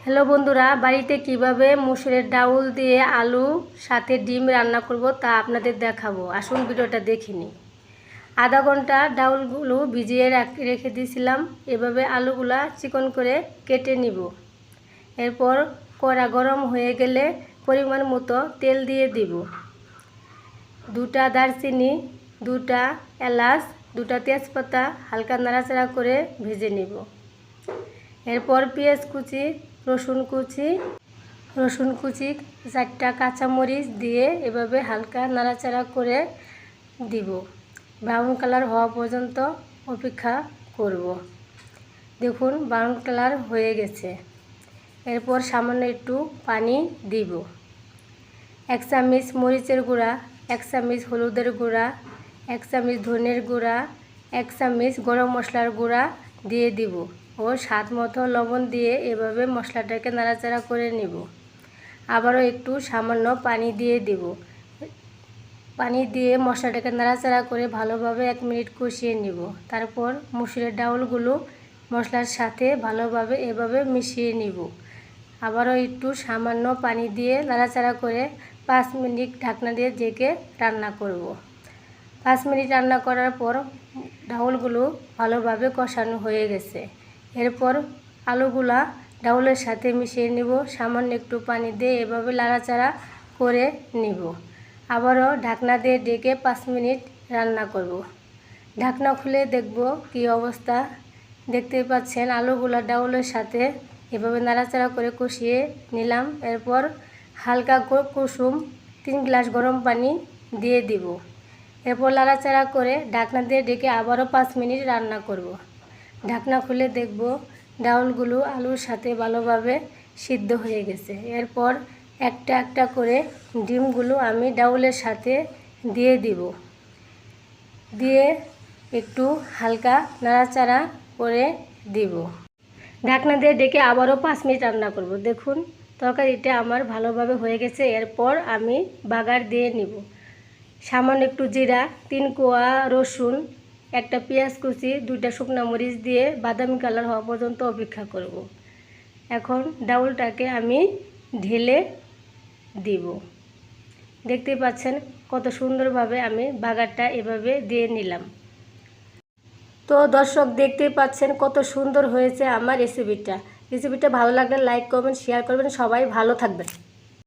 Hello বন্ধুরা, বাড়িতে কিভাবে মুসুরের ডাউল দিয়ে আলু সাথে ডিম রান্না করব তা আপনাদের দেখাবো। আসুন ভিডিওটা দেখে নিই। আধা ঘন্টা ডাউলগুলো ভিজিয়ে রেখে দিয়েছিলাম। এভাবে আলুগুলা চিকন করে কেটে নিব। এরপর কড়া গরম হয়ে গেলে পরিমাণ মতো তেল দিয়ে দিব। 2টা দারচিনি, 2টা এলাচ, 2টা তেজপাতা হালকা নাড়াচাড়া করে ভেজে নিব। এরপর পেঁয়াজ কুচি, রসুন কুচি 4টা কাঁচামরিচ দিয়ে এভাবে হালকা নাড়াচাড়া করে দিব। ব্রাউন কালার হওয়া পর্যন্ত অপেক্ষা করব। দেখুন ব্রাউন কালার হয়ে গেছে। এরপর সামান্য একটু পানি দিব। 1 চামচ মরিচের গুঁড়া, 1 চামচ হলুদের গুঁড়া, 1 চামচ ধনের গুঁড়া, 1 চামচ গরম মশলার গুঁড়া দিয়ে দিব ও স্বাদ মতো লবণ দিয়ে এভাবে মশলাটাকে নাড়াচাড়া করে নিব। আবারও একটু সামান্য পানি দিয়ে দিব। পানি দিয়ে মশলাটাকে নাড়াচাড়া করে ভালোভাবে 1 মিনিট কষিয়ে নিব। তারপর মুসুরের ডাউলগুলো মশলার সাথে ভালোভাবে এভাবে মিশিয়ে নিব। আবারও একটু সামান্য পানি দিয়ে নাড়াচাড়া করে 5 মিনিট ঢাকনা দিয়ে ঢেকে রান্না করব। 5 মিনিট রান্না করার পর ডাউলগুলো ভালোভাবে কষানো হয়ে গেছে। এরপর আলুগুলা ডাউলের সাথে মিশিয়ে নিব। সামান্য একটু পানি দিয়ে এভাবে নাড়াচাড়া করে নিব। আবারও ঢাকনা দিয়ে ঢেকে 5 মিনিট রান্না করব। ঢাকনা খুলে দেখব কি অবস্থা। দেখতেই পাচ্ছেন আলুগুলা ডাউলের সাথে এভাবে নাড়াচাড়া করে কষিয়ে নিলাম। এরপর হালকা কুসুম 3 গ্লাস গরম পানি দিয়ে দিব। এরপর নাড়াচাড়া করে ঢাকনা দিয়ে ঢেকে আবারও 5 মিনিট রান্না করব। ঢাকনা খুলে দেখব ডাউলগুলো আলুর সাথে ভালোভাবে সিদ্ধ হয়ে গেছে। এরপর একটা একটা করে ডিমগুলো আমি ডাউলের সাথে দিয়ে দিব। দিয়ে একটু হালকা নাড়াচাড়া করে দিব। ঢাকনা দিয়ে ঢেকে আবারও 5 মিনিট রান্না করব। দেখুন তরকারিটা আমার ভালোভাবে হয়ে গেছে। এরপর আমি বাগার দিয়ে নিব। সামান্য একটু জিরা, 3 কোয়া রসুন, একটা পেঁয়াজ কুচি, 2টা শুকনো মরিচ দিয়ে বাদামি কালার হওয়া পর্যন্ত অপেক্ষা করব। এখন ডাউলটাকে আমি ঢেলে দিব। দেখতে পাচ্ছেন কত সুন্দরভাবে আমি বাগারটা এভাবে দিয়ে নিলাম। তো দর্শক দেখতেই পাচ্ছেন কত সুন্দর হয়েছে আমার রেসিপিটা। ভালো লাগলে লাইক করবেন, শেয়ার করবেন। সবাই ভালো থাকবেন।